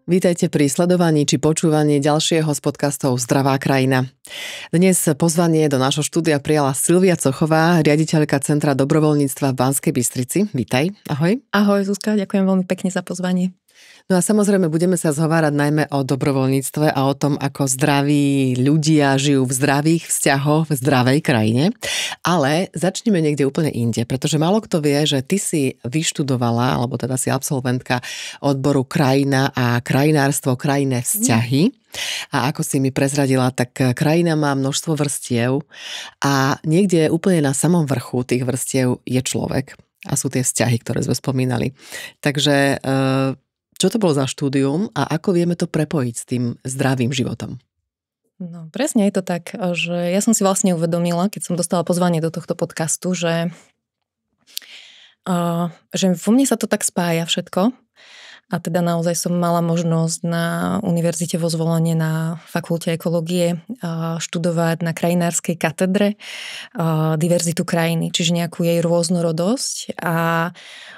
Vítajte pri sledovaní či počúvaní ďalšieho z podcastov Zdravá krajina. Dnes pozvanie do nášho štúdia prijala Silvia Cochová, riaditeľka Centra dobrovoľníctva v Banskej Bystrici. Vítaj, ahoj. Ahoj Zuzka, ďakujem veľmi pekne za pozvanie. No a samozrejme budeme sa zhovárať najmä o dobrovoľníctve a o tom, ako zdraví ľudia žijú v zdravých vzťahoch v zdravej krajine. Ale začneme niekde úplne inde, pretože málo kto vie, že ty si vyštudovala, alebo teda si absolventka odboru krajina a krajinárstvo, krajinné vzťahy. A ako si mi prezradila, tak krajina má množstvo vrstiev a niekde úplne na samom vrchu tých vrstiev je človek. A sú tie vzťahy, ktoré sme spomínali. Takže čo to bolo za štúdium a ako vieme to prepojiť s tým zdravým životom? No presne je to tak, že ja som si vlastne uvedomila, keď som dostala pozvanie do tohto podcastu, že vo mne sa to tak spája všetko. A teda naozaj som mala možnosť na univerzite vo Zvolenie na fakulte ekológie študovať na krajinárskej katedre diverzitu krajiny, čiže nejakú jej rôznorodosť. A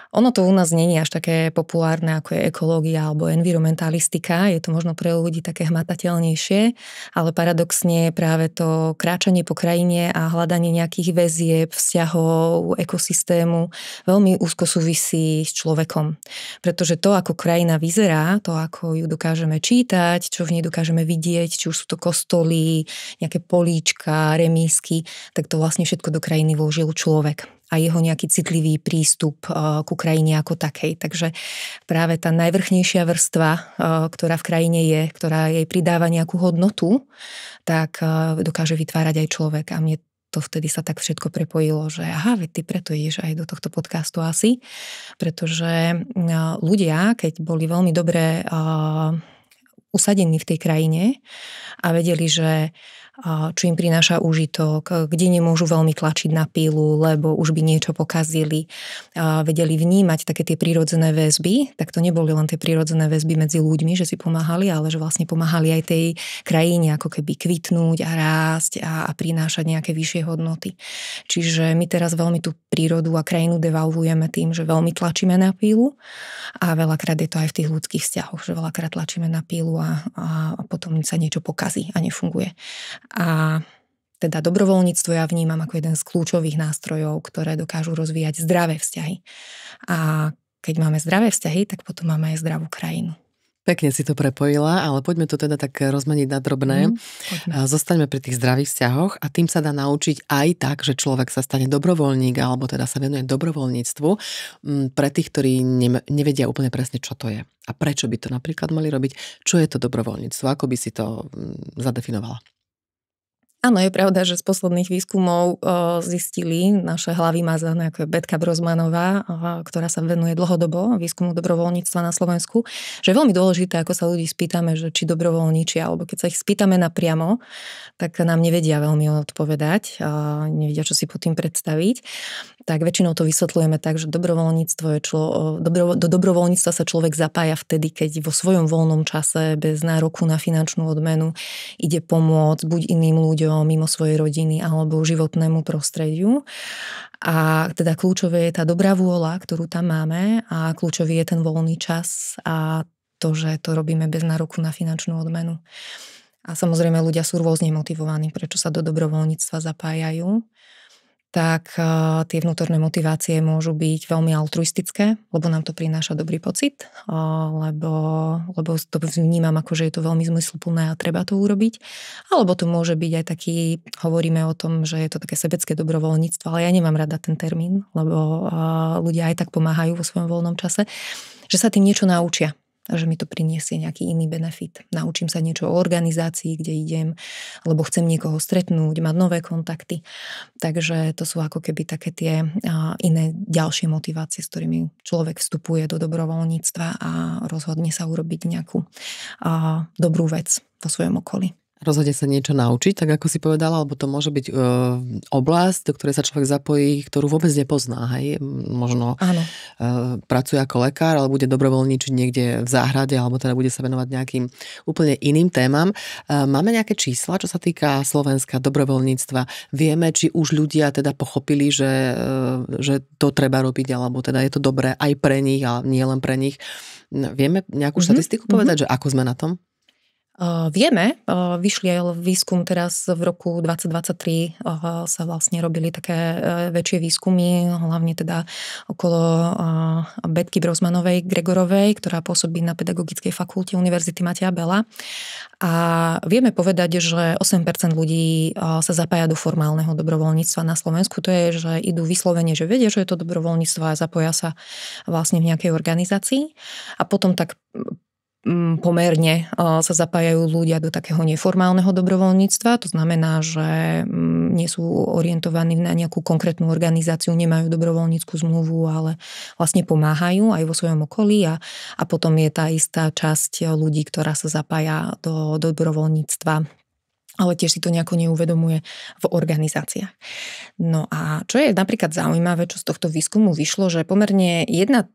ono to u nás nie je až také populárne, ako je ekológia alebo environmentalistika. Je to možno pre ľudí také hmatateľnejšie, ale paradoxne práve to kráčanie po krajine a hľadanie nejakých väzieb, vzťahov, ekosystému veľmi úzko súvisí s človekom. Pretože to, ako krajina vyzerá, to, ako ju dokážeme čítať, čo v nej dokážeme vidieť, či už sú to kostoly, nejaké políčka, remísky, tak to vlastne všetko do krajiny vložil človek a jeho nejaký citlivý prístup ku krajine ako takej. Takže práve tá najvrchnejšia vrstva, ktorá v krajine je, ktorá jej pridáva nejakú hodnotu, tak dokáže vytvárať aj človek. A mne to vtedy sa tak všetko prepojilo, že aha, veď ty preto ideš aj do tohto podcastu asi, pretože ľudia, keď boli veľmi dobre usadení v tej krajine a vedeli, že čo im prináša úžitok, kde nemôžu veľmi tlačiť na pílu, lebo už by niečo pokazili. Vedeli vnímať také tie prírodzené väzby, tak to neboli len tie prírodzené väzby medzi ľuďmi, že si pomáhali, ale že vlastne pomáhali aj tej krajine ako keby kvitnúť a rásť a prinášať nejaké vyššie hodnoty. Čiže my teraz veľmi tú prírodu a krajinu devalvujeme tým, že veľmi tlačíme na pílu a veľakrát je to aj v tých ľudských vzťahoch, že veľakrát tlačíme na pílu a potom sa niečo pokazí a nefunguje. A teda dobrovoľníctvo ja vnímam ako jeden z kľúčových nástrojov, ktoré dokážu rozvíjať zdravé vzťahy. A keď máme zdravé vzťahy, tak potom máme aj zdravú krajinu. Pekne si to prepojila, ale poďme to teda tak rozmeniť na drobné. Zostaňme pri tých zdravých vzťahoch a tým sa dá naučiť aj tak, že človek sa stane dobrovoľník alebo teda sa venuje dobrovoľníctvu pre tých, ktorí nevedia úplne presne, čo to je. A prečo by to napríklad mali robiť? Čo je to dobrovoľníctvo? Ako by si to zadefinovala? Áno, je pravda, že z posledných výskumov zistili naše hlavy mazané, ako je Betka Brozmanová, ktorá sa venuje dlhodobo výskumu dobrovoľníctva na Slovensku, že je veľmi dôležité, ako sa ľudí spýtame, že či dobrovoľníčia, alebo keď sa ich spýtame napriamo, tak nám nevedia veľmi odpovedať, nevedia, čo si pod tým predstaviť. Tak väčšinou to vysvetľujeme tak, že dobrovoľníctvo do dobrovoľníctva sa človek zapája vtedy, keď vo svojom voľnom čase bez nároku na finančnú odmenu ide pomôcť buď iným ľuďom, mimo svojej rodiny alebo životnému prostrediu. A teda kľúčové je tá dobrá vôľa, ktorú tam máme a kľúčový je ten voľný čas a to, že to robíme bez nároku na finančnú odmenu. A samozrejme ľudia sú rôzne motivovaní, prečo sa do dobrovoľníctva zapájajú. Tak tie vnútorné motivácie môžu byť veľmi altruistické, lebo nám to prináša dobrý pocit, lebo to vnímam ako, že je to veľmi zmysluplné a treba to urobiť. Alebo to môže byť aj taký, hovoríme o tom, že je to také sebecké dobrovoľníctvo, ale ja nemám rada ten termín, lebo ľudia aj tak pomáhajú vo svojom voľnom čase, že sa tým niečo naučia. A že mi to priniesie nejaký iný benefit. Naučím sa niečo o organizácii, kde idem, alebo chcem niekoho stretnúť, mať nové kontakty. Takže to sú ako keby také tie iné ďalšie motivácie, s ktorými človek vstupuje do dobrovoľníctva a rozhodne sa urobiť nejakú dobrú vec vo svojom okolí. Rozhodne sa niečo naučiť, tak ako si povedala, alebo to môže byť oblasť, do ktorej sa človek zapojí, ktorú vôbec nepozná. Hej? Možno pracuje ako lekár, ale bude dobrovoľníčiť niekde v záhrade, alebo teda bude sa venovať nejakým úplne iným témam. Máme nejaké čísla, čo sa týka Slovenska, dobrovoľníctva? Vieme, či už ľudia teda pochopili, že to treba robiť, alebo teda je to dobré aj pre nich, ale nie len pre nich. Vieme nejakú štatistiku povedať, že ako sme na tom? Vieme, vyšli aj výskum teraz v roku 2023 sa vlastne robili také väčšie výskumy, hlavne teda okolo Betky Brosmanovej Gregorovej, ktorá pôsobí na Pedagogickej fakulte Univerzity Mateja Bela. A vieme povedať, že 8% ľudí sa zapája do formálneho dobrovoľníctva na Slovensku. To je, že idú vyslovene, že vedia, že je to dobrovoľníctvo a zapoja sa vlastne v nejakej organizácii. A potom tak pomerne sa zapájajú ľudia do takého neformálneho dobrovoľníctva. To znamená, že nie sú orientovaní na nejakú konkrétnu organizáciu, nemajú dobrovoľníckú zmluvu, ale vlastne pomáhajú aj vo svojom okolí a potom je tá istá časť ľudí, ktorá sa zapája do dobrovoľníctva, ale tiež si to nejako neuvedomuje v organizáciách. No a čo je napríklad zaujímavé, čo z tohto výskumu vyšlo, že pomerne 1/3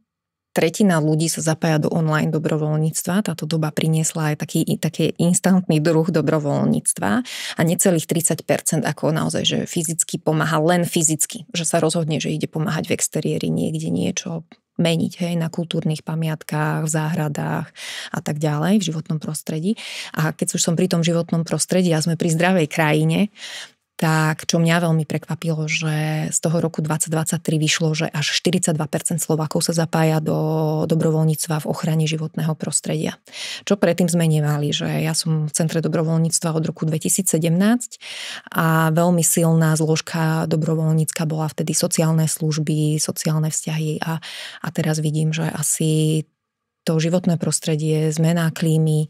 ľudí sa zapája do online dobrovoľníctva. Táto doba priniesla aj taký instantný druh dobrovoľníctva a necelých 30% ako naozaj, že fyzicky pomáha, len fyzicky. Že sa rozhodne, že ide pomáhať v exteriéri niekde niečo meniť, hej, na kultúrnych pamiatkách, v záhradách a tak ďalej, v životnom prostredí. A keď už som pri tom životnom prostredí a sme pri zdravej krajine, tak čo mňa veľmi prekvapilo, že z toho roku 2023 vyšlo, že až 42% Slovákov sa zapája do dobrovoľníctva v ochrane životného prostredia. Čo predtým sme nemali, že ja som v Centre dobrovoľníctva od roku 2017 a veľmi silná zložka dobrovoľnícka bola vtedy sociálne služby, sociálne vzťahy a teraz vidím, že asi to životné prostredie, zmena klímy,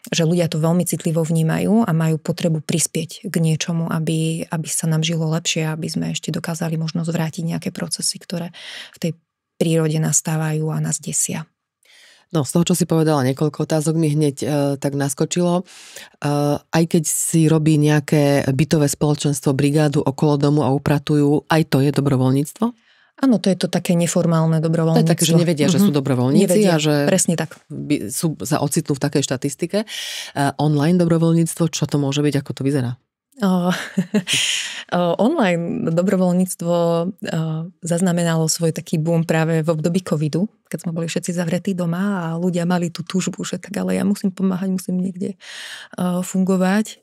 že ľudia to veľmi citlivo vnímajú a majú potrebu prispieť k niečomu, aby sa nám žilo lepšie, aby sme ešte dokázali možno zvrátiť nejaké procesy, ktoré v tej prírode nastávajú a nás desia. No, z toho, čo si povedala, niekoľko otázok mi hneď tak naskočilo. Aj keď si robí nejaké bytové spoločenstvo, brigádu okolo domu a upratujú, aj to je dobrovoľníctvo? Áno, to je to také neformálne dobrovoľníctvo. To je také, že nevedia, že sú dobrovoľníci. Nevedia, a že presne tak. Sa ocitnú v takej štatistike. Online dobrovoľníctvo, čo to môže byť, ako to vyzerá? Online dobrovoľníctvo zaznamenalo svoj taký boom práve v období covidu, keď sme boli všetci zavretí doma a ľudia mali tú túžbu, že tak ale ja musím pomáhať, musím niekde fungovať.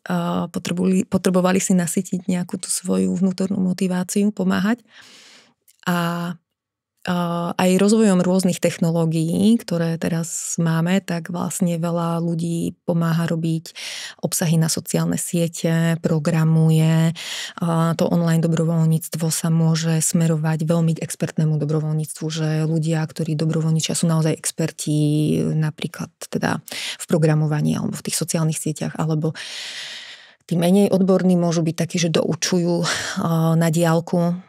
Potrebovali si nasytiť nejakú tú svoju vnútornú motiváciu pomáhať. A aj rozvojom rôznych technológií, ktoré teraz máme, tak vlastne veľa ľudí pomáha robiť obsahy na sociálne siete, programuje. To online dobrovoľníctvo sa môže smerovať veľmi k expertnému dobrovoľníctvu, že ľudia, ktorí dobrovoľníčia, sú naozaj experti napríklad teda v programovaní alebo v tých sociálnych sieťach, alebo tí menej odborní môžu byť takí, že doučujú na diaľku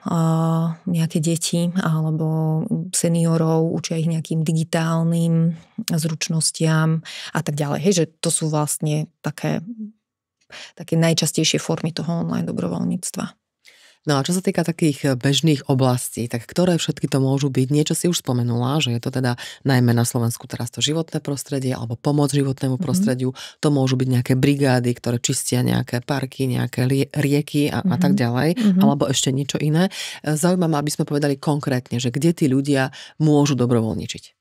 nejaké deti alebo seniorov, učia ich nejakým digitálnym zručnostiam a tak ďalej. Hej, že to sú vlastne také najčastejšie formy toho online dobrovoľníctva. No a čo sa týka takých bežných oblastí, tak ktoré všetky to môžu byť? Niečo si už spomenula, že je to teda najmä na Slovensku teraz to životné prostredie alebo pomoc životnému prostrediu. To môžu byť nejaké brigády, ktoré čistia nejaké parky, nejaké rieky a tak ďalej, alebo ešte niečo iné. Zaujíma ma, aby sme povedali konkrétne, že kde tí ľudia môžu dobrovoľničiť.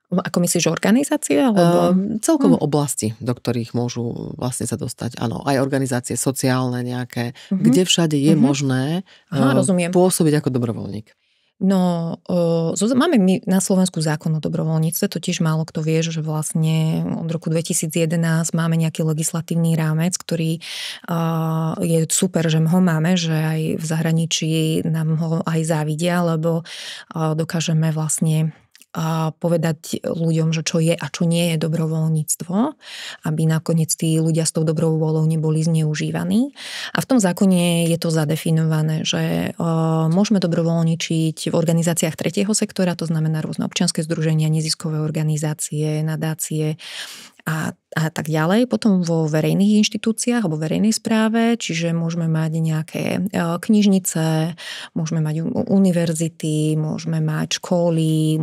Ako myslíš, organizácie? Alebo celkovo oblasti, do ktorých môžu vlastne sa dostať. Áno, aj organizácie sociálne nejaké, kde všade je možné pôsobiť ako dobrovoľník. No, máme my na Slovensku zákon o dobrovoľníctve, totiž málo kto vie, že vlastne od roku 2011 máme nejaký legislatívny rámec, ktorý je super, že ho máme, že aj v zahraničí nám ho aj závidia, lebo dokážeme vlastne povedať ľuďom, že čo je a čo nie je dobrovoľníctvo, aby nakoniec tí ľudia s tou dobrou vôľou neboli zneužívaní. A v tom zákone je to zadefinované, že môžeme dobrovoľničiť v organizáciách tretieho sektora, to znamená rôzne občianske združenia, neziskové organizácie, nadácie a tak ďalej. Potom vo verejných inštitúciách alebo verejnej správe, čiže môžeme mať nejaké knižnice, môžeme mať univerzity, môžeme mať školy,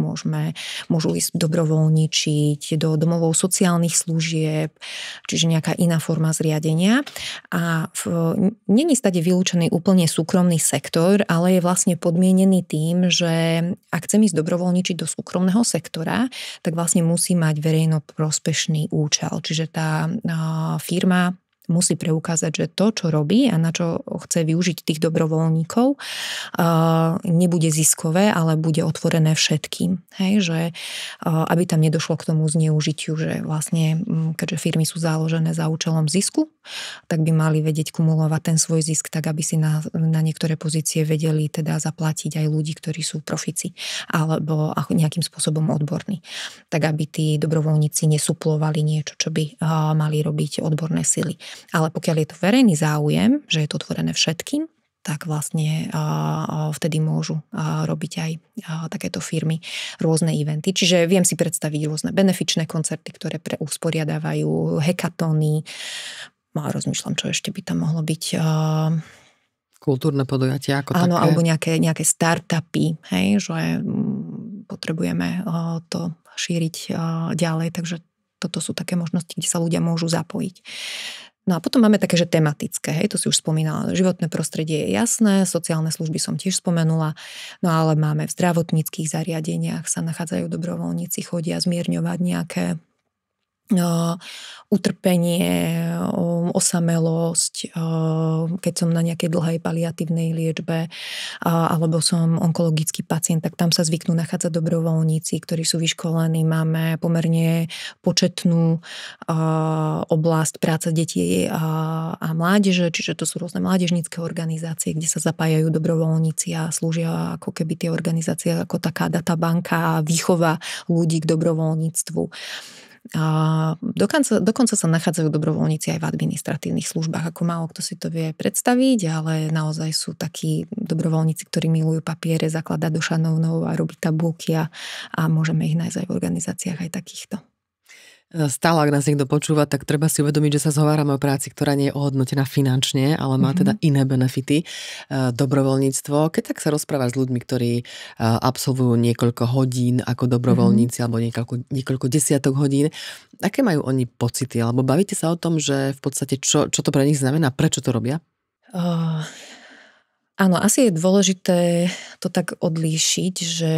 môžu ísť dobrovoľničiť do domovov sociálnych služieb, čiže nejaká iná forma zriadenia. A není stade vylúčený úplne súkromný sektor, ale je vlastne podmienený tým, že ak chcem ísť dobrovoľničiť do súkromného sektora, tak vlastne musí mať verejnoprospešný účel. Čiže tá firma musí preukázať, že to, čo robí a na čo chce využiť tých dobrovoľníkov, nebude ziskové, ale bude otvorené všetkým. Hej, že aby tam nedošlo k tomu zneužitiu, že vlastne, keďže firmy sú založené za účelom zisku, tak by mali vedieť kumulovať ten svoj zisk tak, aby si na niektoré pozície vedeli teda zaplatiť aj ľudí, ktorí sú profici alebo nejakým spôsobom odborní. Tak, aby tí dobrovoľníci nesuplovali niečo, čo by mali robiť odborné sily. Ale pokiaľ je to verejný záujem, že je to otvorené všetkým, tak vlastne vtedy môžu robiť aj takéto firmy rôzne eventy. Čiže viem si predstaviť rôzne benefičné koncerty, ktoré usporiadávajú hackathony. Rozmýšľam, čo ešte by tam mohlo byť. Kultúrne podujatia ako áno, také. Alebo nejaké startupy, hej, že potrebujeme to šíriť ďalej, takže toto sú také možnosti, kde sa ľudia môžu zapojiť. No a potom máme také, že tematické, hej, to si už spomínala, životné prostredie je jasné, sociálne služby som tiež spomenula, no ale máme v zdravotníckych zariadeniach sa nachádzajú dobrovoľníci, chodia zmierňovať nejaké utrpenie, osamelosť, keď som na nejakej dlhej paliatívnej liečbe alebo som onkologický pacient, tak tam sa zvyknú nachádzať dobrovoľníci, ktorí sú vyškolení. Máme pomerne početnú oblasť práce detí a mládeže, čiže to sú rôzne mládežnícke organizácie, kde sa zapájajú dobrovoľníci a slúžia ako keby tie organizácie ako taká databanka a výchova ľudí k dobrovoľníctvu. Dokonca sa nachádzajú dobrovoľníci aj v administratívnych službách, ako málo kto si to vie predstaviť, ale naozaj sú takí dobrovoľníci, ktorí milujú papiere, zakladať do šanónov a robiť tabulky a môžeme ich nájsť aj v organizáciách aj takýchto. Stále, ak nás niekto počúva, tak treba si uvedomiť, že sa zhovárame o práci, ktorá nie je ohodnotená finančne, ale má teda iné benefity. Dobrovoľníctvo. Keď tak sa rozprávaš s ľuďmi, ktorí absolvujú niekoľko hodín ako dobrovoľníci alebo niekoľko desiatok hodín, aké majú oni pocity? Alebo bavíte sa o tom, že v podstate čo to pre nich znamená? Prečo to robia? Áno, asi je dôležité to tak odlíšiť, že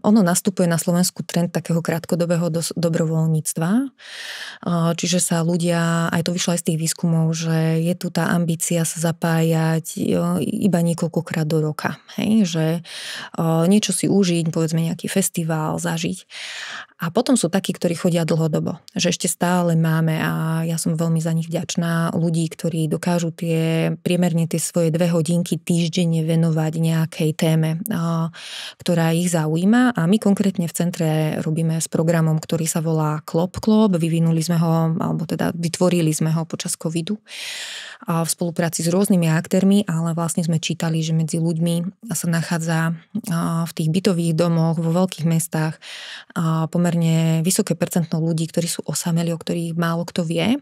ono nastupuje na Slovensku trend takého krátkodobého dobrovoľníctva, čiže sa ľudia, aj to vyšlo aj z tých výskumov, že je tu tá ambícia sa zapájať iba niekoľkokrát do roka, hej? Že niečo si užiť, povedzme nejaký festival, zažiť. A potom sú takí, ktorí chodia dlhodobo. Že ešte stále máme, a ja som veľmi za nich vďačná, ľudí, ktorí dokážu priemerne tie svoje 2 hodinky týždenne venovať nejakej téme, ktorá ich zaujíma. A my konkrétne v centre robíme s programom, ktorý sa volá Klop. Vyvinuli sme ho, alebo teda vytvorili sme ho počas covidu v spolupráci s rôznymi aktérmi, ale vlastne sme čítali, že medzi ľuďmi sa nachádza v tých bytových domoch, vo veľkých mestách pomerne vysoké percentno ľudí, ktorí sú osamelí, o ktorých málo kto vie.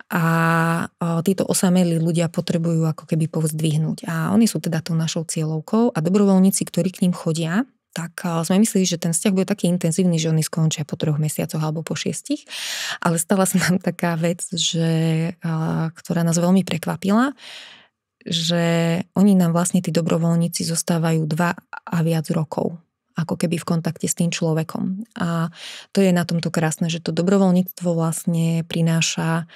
A títo osamelí ľudia potrebujú ako keby povzdvihnúť. A oni sú teda tou našou cieľovkou a dobrovoľníci, ktorí k ním chodia, tak sme mysleli, že ten vzťah bude taký intenzívny, že oni skončia po 3 mesiacoch alebo po 6. Ale stala sa nám taká vec, ktorá nás veľmi prekvapila, že oni nám vlastne tí dobrovoľníci zostávajú 2 a viac rokov, ako keby v kontakte s tým človekom. A to je na tomto krásne, že to dobrovoľníctvo vlastne prináša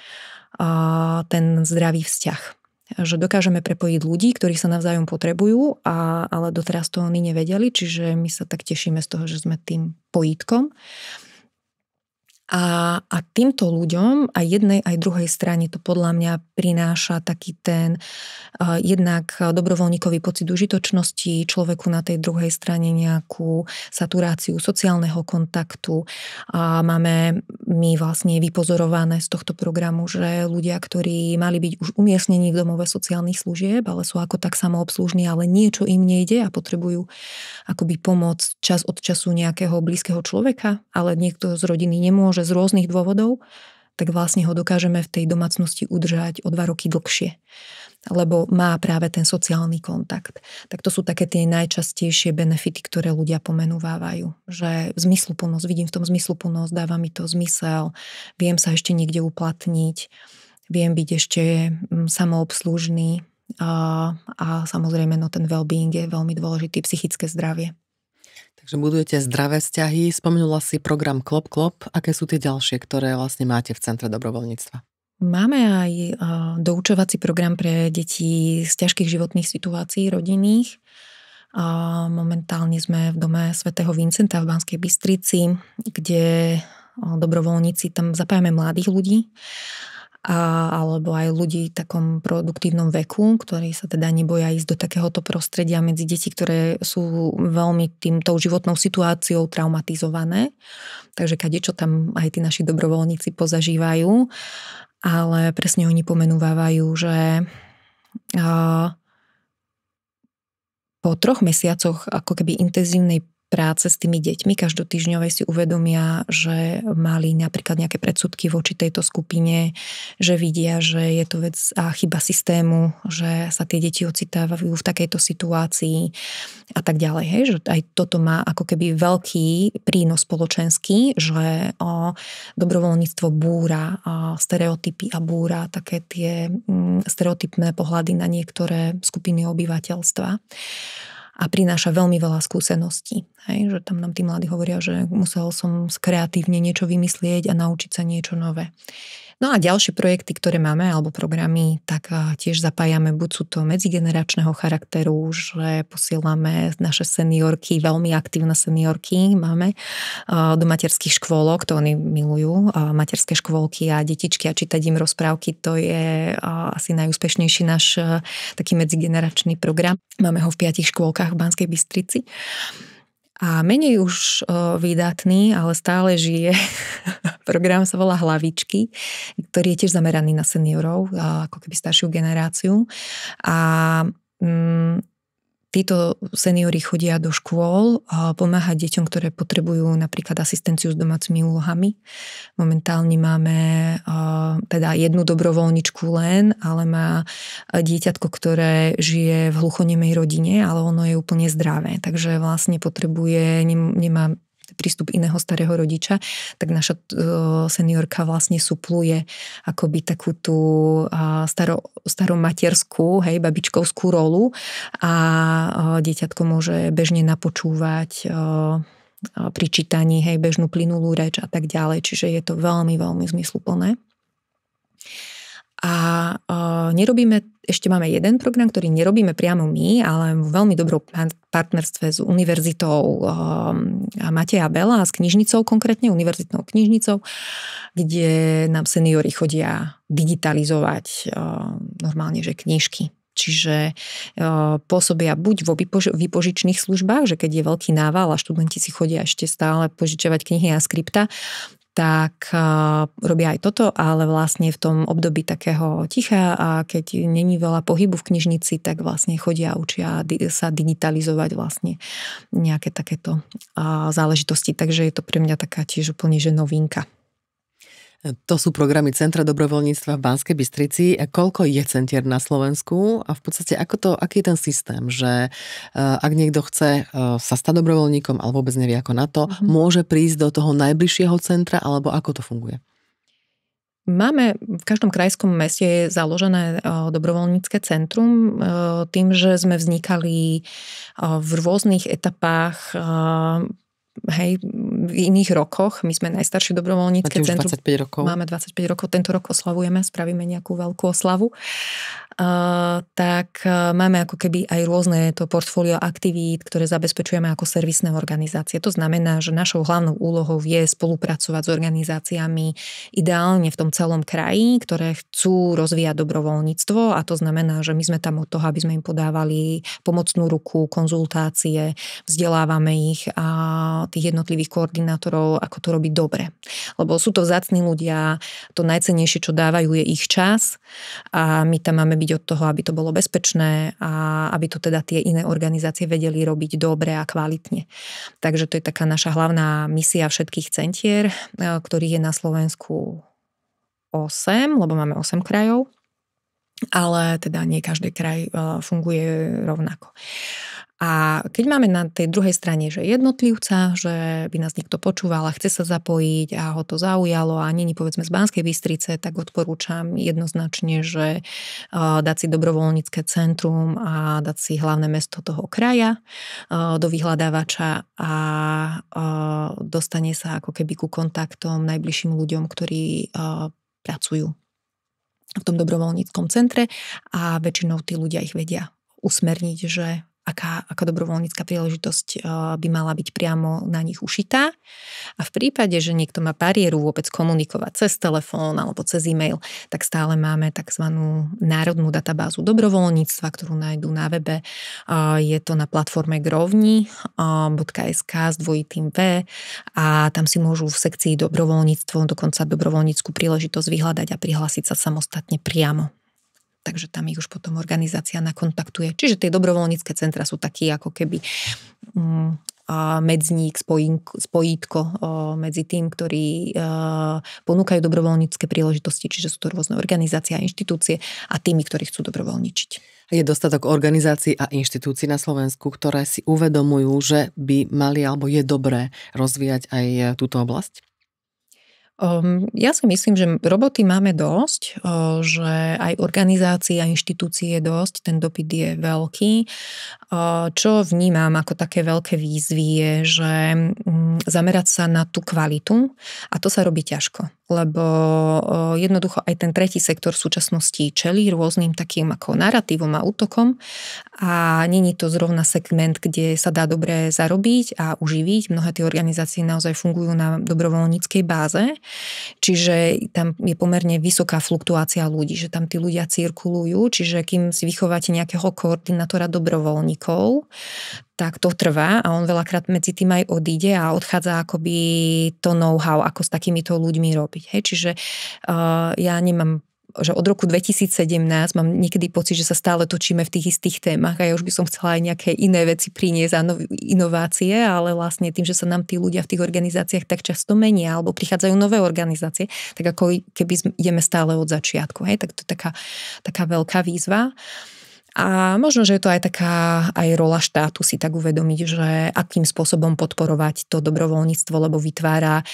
ten zdravý vzťah. Že dokážeme prepojiť ľudí, ktorí sa navzájom potrebujú, ale doteraz to oni nevedeli, čiže my sa tak tešíme z toho, že sme tým pojítkom. A týmto ľuďom aj jednej, aj druhej strane to podľa mňa prináša taký ten jednak dobrovoľníkový pocit užitočnosti, človeku na tej druhej strane nejakú saturáciu sociálneho kontaktu. A máme my vlastne vypozorované z tohto programu, že ľudia, ktorí mali byť už umiestnení v domove sociálnych služieb, ale sú ako tak samoobslužní, ale niečo im nejde a potrebujú akoby pomoc čas od času nejakého blízkeho človeka, ale niekto z rodiny nemôže, že z rôznych dôvodov, tak vlastne ho dokážeme v tej domácnosti udržať o 2 roky dlhšie, lebo má práve ten sociálny kontakt. Tak to sú také tie najčastejšie benefity, ktoré ľudia pomenúvajú. Že zmysluplnosť, vidím v tom zmysluplnosť, dáva mi to zmysel, viem sa ešte niekde uplatniť, viem byť ešte samoobslužný a samozrejme ten well-being je veľmi dôležitý, psychické zdravie. Takže budujete zdravé vzťahy, spomenula si program Klop Klop. Aké sú tie ďalšie, ktoré vlastne máte v Centre dobrovoľníctva? Máme aj doučovací program pre deti z ťažkých životných situácií rodinných. Momentálne sme v dome svätého Vincenta v Banskej Bystrici, kde dobrovoľníci, tam zapájame mladých ľudí, alebo aj ľudí v takom produktívnom veku, ktorí sa teda neboja ísť do takéhoto prostredia medzi deti, ktoré sú veľmi tou životnou situáciou traumatizované. Takže kadečo tam aj tí naši dobrovoľníci pozažívajú, ale presne oni pomenúvajú, že po 3 mesiacoch ako keby intenzívnej práce s tými deťmi každotýždňovej si uvedomia, že mali napríklad nejaké predsudky voči tejto skupine, že vidia, že je to vec a chyba systému, že sa tie deti ocitávajú v takejto situácii a tak ďalej. Hej? Že aj toto má ako keby veľký prínos spoločenský, že dobrovoľníctvo búra stereotypy a búra také tie stereotypné pohľady na niektoré skupiny obyvateľstva. A prináša veľmi veľa skúseností. Hej? Že tam nám tí mladí hovoria, že musel som kreatívne niečo vymyslieť a naučiť sa niečo nové. No a ďalšie projekty, ktoré máme, alebo programy, tak tiež zapájame, buď sú to medzigeneračného charakteru, že posielame naše seniorky, veľmi aktívne seniorky máme do materských škôlok, to oni milujú, materské škôlky a detičky a čítať im rozprávky, to je asi najúspešnejší náš taký medzigeneračný program. Máme ho v 5 škôlkach v Banskej Bystrici. A menej už výdatný, ale stále žije. Program sa volá Hlavičky, ktorý je tiež zameraný na seniorov, ako keby staršiu generáciu. A títo seniori chodia do škôl pomáhať deťom, ktoré potrebujú napríklad asistenciu s domácimi úlohami. Momentálne máme teda jednu dobrovoľničku len, ale má dieťatko, ktoré žije v hluchonemej rodine, ale ono je úplne zdravé. Takže vlastne potrebuje, nemá prístup iného starého rodiča, tak naša seniorka vlastne supluje akoby takú tú starú materskú, hej, babičkovskú rolu a dieťatko môže bežne napočúvať pri čítaní, hej, bežnú plynulú reč a tak ďalej. Čiže je to veľmi, veľmi zmysluplné. A ešte máme jeden program, ktorý nerobíme priamo my, ale v veľmi dobrom partnerstve s univerzitou Mateja Bela, s knižnicou konkrétne, univerzitnou knižnicou, kde nám seniori chodia digitalizovať normálne, že knižky. Čiže pôsobia buď vo výpožičných službách, že keď je veľký nával a študenti si chodia ešte stále požičovať knihy a skripta, tak robia aj toto, ale vlastne v tom období takého ticha a keď není veľa pohybu v knižnici, tak vlastne chodia a učia sa digitalizovať vlastne nejaké takéto záležitosti. Takže je to pre mňa taká tiež úplne že novinka. To sú programy Centra dobrovoľníctva v Banskej Bystrici. Koľko je centier na Slovensku a v podstate aký je ten systém, že ak niekto chce sa stať dobrovoľníkom, ale vôbec nevie ako na to, môže prísť do toho najbližšieho centra, alebo ako to funguje? Máme v každom krajskom meste založené dobrovoľnícke centrum tým, že sme vznikali v rôznych etapách. Hej, v iných rokoch. My sme najstaršie dobrovoľnícke centrum. Máte už 25 rokov. Máme 25 rokov. Tento rok oslavujeme, spravíme nejakú veľkú oslavu. Tak máme ako keby aj rôzne to portfólio aktivít, ktoré zabezpečujeme ako servisné organizácie. To znamená, že našou hlavnou úlohou je spolupracovať s organizáciami ideálne v tom celom kraji, ktoré chcú rozvíjať dobrovoľníctvo, a to znamená, že my sme tam od toho, aby sme im podávali pomocnú ruku, konzultácie, vzdelávame ich a tých jednotlivých koordinátorov, ako to robiť dobre. Lebo sú to vzácni ľudia, to najcennejšie, čo dávajú, je ich čas a my tam máme byť od toho, aby to bolo bezpečné a aby to teda tie iné organizácie vedeli robiť dobre a kvalitne. Takže to je taká naša hlavná misia všetkých centier, ktorých je na Slovensku 8, lebo máme 8 krajov, ale teda nie každý kraj funguje rovnako. A keď máme na tej druhej strane, že jednotlivca, že by nás niekto počúval a chce sa zapojiť a ho to zaujalo a nie povedzme z Banskej Bystrice, tak odporúčam jednoznačne, že dať si dobrovoľnícke centrum a dať si hlavné mesto toho kraja do vyhľadávača a dostane sa ako keby ku kontaktom najbližším ľuďom, ktorí pracujú v tom dobrovoľníckom centre a väčšinou tí ľudia ich vedia usmerniť, že aká dobrovoľnícka príležitosť by mala byť priamo na nich ušitá. A v prípade, že niekto má bariéru vôbec komunikovať cez telefón alebo cez e-mail, tak stále máme tzv. Národnú databázu dobrovoľníctva, ktorú nájdú na webe. Je to na platforme grovni.sk s dvojitým V a tam si môžu v sekcii dobrovoľníctvo dokonca dobrovoľnícku príležitosť vyhľadať a prihlásiť sa samostatne priamo. Takže tam ich už potom organizácia nakontaktuje. Čiže tie dobrovoľnícke centra sú taký ako keby medzník, spojítko medzi tým, ktorí ponúkajú dobrovoľnícke príležitosti, čiže sú to rôzne organizácie a inštitúcie a tými, ktorí chcú dobrovoľničiť. Je dostatok organizácií a inštitúcií na Slovensku, ktoré si uvedomujú, že by mali alebo je dobré rozvíjať aj túto oblasť? Ja si myslím, že roboty máme dosť, že aj organizácií a inštitúcií je dosť, ten dopyt je veľký. Čo vnímam ako také veľké výzvy je, že zamerať sa na tú kvalitu a to sa robí ťažko, lebo jednoducho aj ten tretí sektor v súčasnosti čelí rôznym takým ako naratívom a útokom a není to zrovna segment, kde sa dá dobre zarobiť a uživiť. Mnohé tie organizácie naozaj fungujú na dobrovoľníckej báze. Čiže tam je pomerne vysoká fluktuácia ľudí, že tam tí ľudia cirkulujú, čiže kým si vychováte nejakého koordinátora dobrovoľníkov, tak to trvá a on veľakrát medzi tým aj odíde a odchádza akoby to know-how, ako s takýmito ľuďmi robiť. Hej? Čiže ja nemám, že od roku 2017 mám niekedy pocit, že sa stále točíme v tých istých témach a ja už by som chcela aj nejaké iné veci priniesť a inovácie, ale vlastne tým, že sa nám tí ľudia v tých organizáciách tak často menia alebo prichádzajú nové organizácie, tak ako keby ideme stále od začiatku. Hej? Tak to je taká veľká výzva. A možno, že je to aj taká aj rola štátu si tak uvedomiť, že akým spôsobom podporovať to dobrovoľníctvo, lebo vytvára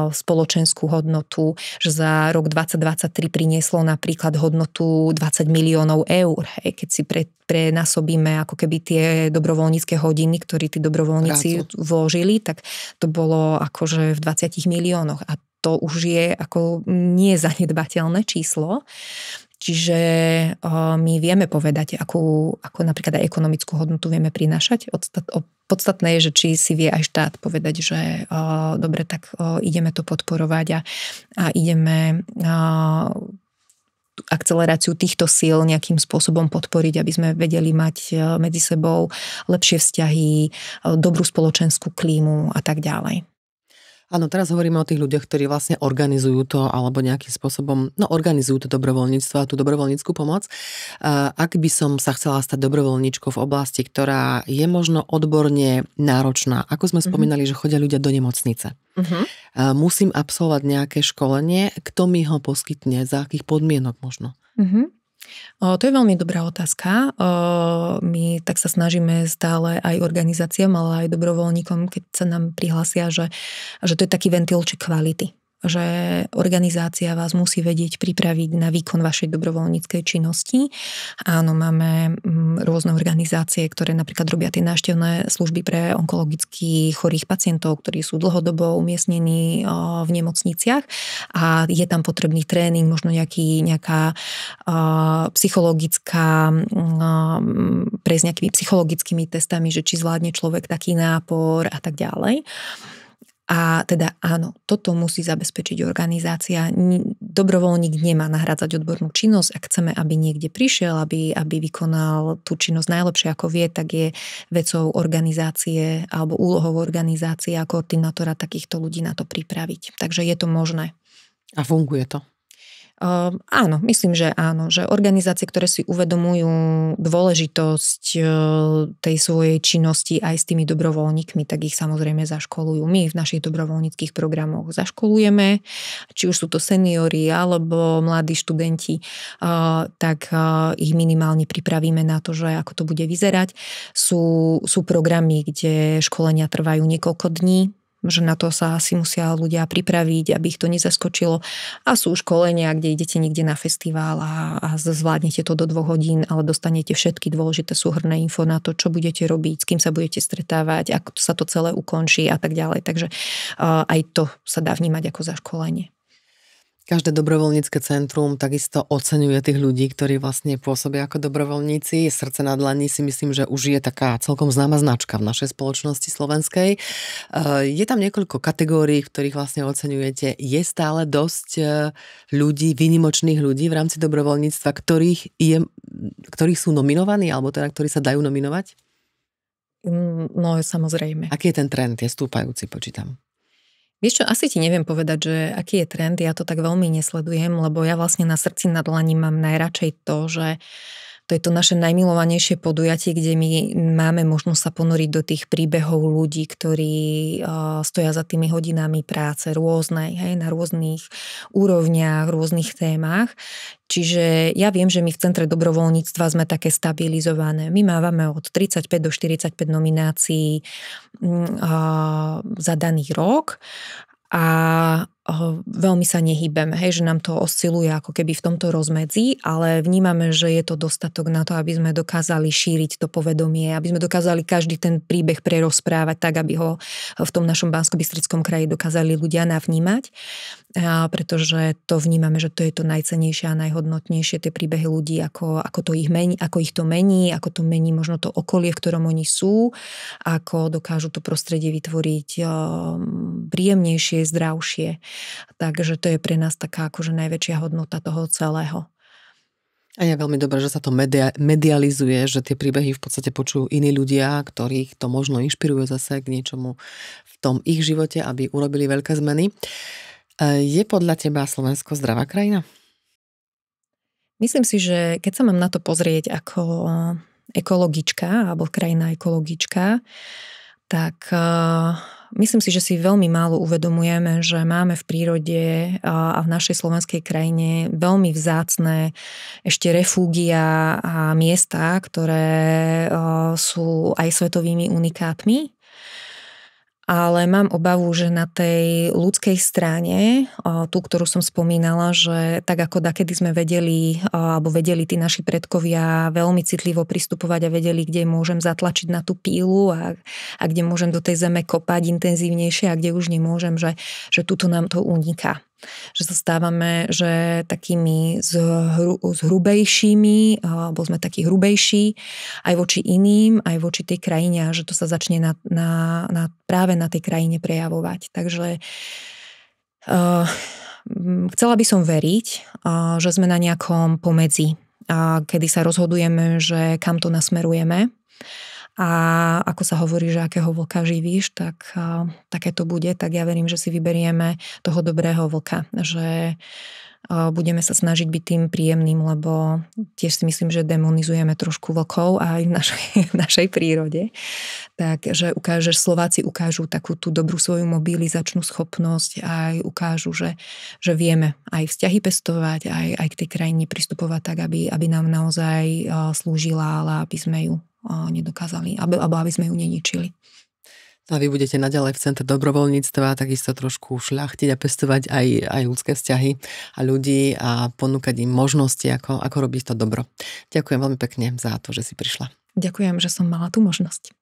spoločenskú hodnotu, že za rok 2023 prinieslo napríklad hodnotu 20 miliónov eur. Hej, keď si prenásobíme ako keby tie dobrovoľnícke hodiny, ktoré tí dobrovoľníci vložili, tak to bolo akože v 20 miliónoch. A to už je ako nezanedbateľné číslo. Čiže my vieme povedať, ako napríklad aj ekonomickú hodnotu vieme prinášať. Podstatné je, že či si vie aj štát povedať, že dobre, tak ideme to podporovať a ideme akceleráciu týchto síl nejakým spôsobom podporiť, aby sme vedeli mať medzi sebou lepšie vzťahy, dobrú spoločenskú klímu a tak ďalej. Áno, teraz hovoríme o tých ľuďoch, ktorí vlastne organizujú to alebo nejakým spôsobom, organizujú to dobrovoľníctvo a tú dobrovoľníckú pomoc. Ak by som sa chcela stať dobrovoľníčkou v oblasti, ktorá je možno odborne náročná, ako sme spomínali, že chodia ľudia do nemocnice. Musím absolvovať nejaké školenie, kto mi ho poskytne, za akých podmienok možno? To je veľmi dobrá otázka. My tak sa snažíme stále aj organizáciám, ale aj dobrovoľníkom, keď sa nám prihlásia, že to je taký ventil či kvality. Že organizácia vás musí vedieť pripraviť na výkon vašej dobrovoľníckej činnosti. Áno, máme rôzne organizácie, ktoré napríklad robia tie návštevné služby pre onkologicky chorých pacientov, ktorí sú dlhodobo umiestnení v nemocniciach a je tam potrebný tréning, možno nejaká psychologická, prejsť nejakými psychologickými testami, že či zvládne človek taký nápor a tak ďalej. A teda áno, toto musí zabezpečiť organizácia. Dobrovoľník nemá nahrádzať odbornú činnosť. Ak chceme, aby niekde prišiel, aby vykonal tú činnosť najlepšie ako vie, tak je vecou organizácie alebo úlohou organizácie a koordinátora takýchto ľudí na to pripraviť. Takže je to možné. A funguje to? Áno, myslím, že áno, že organizácie, ktoré si uvedomujú dôležitosť tej svojej činnosti aj s tými dobrovoľníkmi, tak ich samozrejme zaškolujú. My v našich dobrovoľníckych programoch zaškolujeme, či už sú to seniori alebo mladí študenti, tak ich minimálne pripravíme na to, že ako to bude vyzerať. Sú programy, kde školenia trvajú niekoľko dní, že na to sa asi musia ľudia pripraviť, aby ich to nezaskočilo. A sú školenia, kde idete niekde na festival a zvládnete to do 2 hodín, ale dostanete všetky dôležité súhrnné info na to, čo budete robiť, s kým sa budete stretávať, ako sa to celé ukončí a tak ďalej. Takže aj to sa dá vnímať ako zaškolenie. Každé dobrovoľnícke centrum takisto oceňuje tých ľudí, ktorí vlastne pôsobia ako dobrovoľníci. Srdce na dlani si myslím, že už je taká celkom známa značka v našej spoločnosti slovenskej. Je tam niekoľko kategórií, v ktorých vlastne oceňujete. Je stále dosť ľudí, výnimočných ľudí v rámci dobrovoľníctva, ktorí sú nominovaní, alebo teda ktorí sa dajú nominovať? No, samozrejme. Aký je ten trend? Je stúpajúci, počítam. Vieš čo, asi ti neviem povedať, že aký je trend, ja to tak veľmi nesledujem, lebo ja vlastne na srdci na dlani mám najradšej to, že to je to naše najmilovanejšie podujatie, kde my máme možnosť sa ponoriť do tých príbehov ľudí, ktorí stoja za tými hodinami práce rôznej, na rôznych úrovniach, rôznych témach. Čiže ja viem, že my v Centre dobrovoľníctva sme také stabilizované. My mávame od 35 do 45 nominácií za daný rok a veľmi sa nehýbeme, že nám to osciluje ako keby v tomto rozmedzi, ale vnímame, že je to dostatok na to, aby sme dokázali šíriť to povedomie, aby sme dokázali každý ten príbeh prerozprávať tak, aby ho v tom našom Banskobystrickom kraji dokázali ľudia navnímať, pretože to vnímame, že to je to najcennejšie a najhodnotnejšie, tie príbehy ľudí, ako ich to mení, ako to mení možno to okolie, v ktorom oni sú, ako dokážu to prostredie vytvoriť príjemnejšie, zdravšie. Takže to je pre nás taká akože najväčšia hodnota toho celého. A je veľmi dobré, že sa to medializuje, že tie príbehy v podstate počujú iní ľudia, ktorých to možno inšpiruje zase k niečomu v tom ich živote, aby urobili veľké zmeny. Je podľa teba Slovensko zdravá krajina? Myslím si, že keď sa mám na to pozrieť ako ekologička alebo krajina ekologička, tak myslím si, že si veľmi málo uvedomujeme, že máme v prírode a v našej slovenskej krajine veľmi vzácne ešte refúgia a miesta, ktoré sú aj svetovými unikátmi. Ale mám obavu, že na tej ľudskej strane, tú, ktorú som spomínala, že tak ako dakedy sme vedeli tí naši predkovia veľmi citlivo pristupovať a vedeli, kde môžem zatlačiť na tú pílu a kde môžem do tej zeme kopať intenzívnejšie a kde už nemôžem, že tuto nám to uniká. Že sa stávame, že takými zhrubejšími, alebo sme takí hrubejší aj voči iným, aj voči tej krajine, a že to sa začne práve na tej krajine prejavovať. Takže chcela by som veriť, že sme na nejakom pomedzi, kedy sa rozhodujeme, že kam to nasmerujeme. A ako sa hovorí, že akého vlka živíš, tak také to bude, tak ja verím, že si vyberieme toho dobrého vlka, že budeme sa snažiť byť tým príjemným, lebo tiež si myslím, že demonizujeme trošku vlkov aj v našej prírode. Takže Slováci ukážu takú tú dobrú svoju mobilizačnú schopnosť, aj ukážu, že vieme aj vzťahy pestovať, aj k tej krajine pristupovať tak, aby nám naozaj slúžila, ale aby sme ju nedokázali, alebo aby sme ju neničili. A vy budete naďalej v Centre dobrovoľníctva takisto trošku šľachtiť a pestovať aj ľudské vzťahy a ľudí a ponúkať im možnosti, ako robiť to dobro. Ďakujem veľmi pekne za to, že si prišla. Ďakujem, že som mala tú možnosť.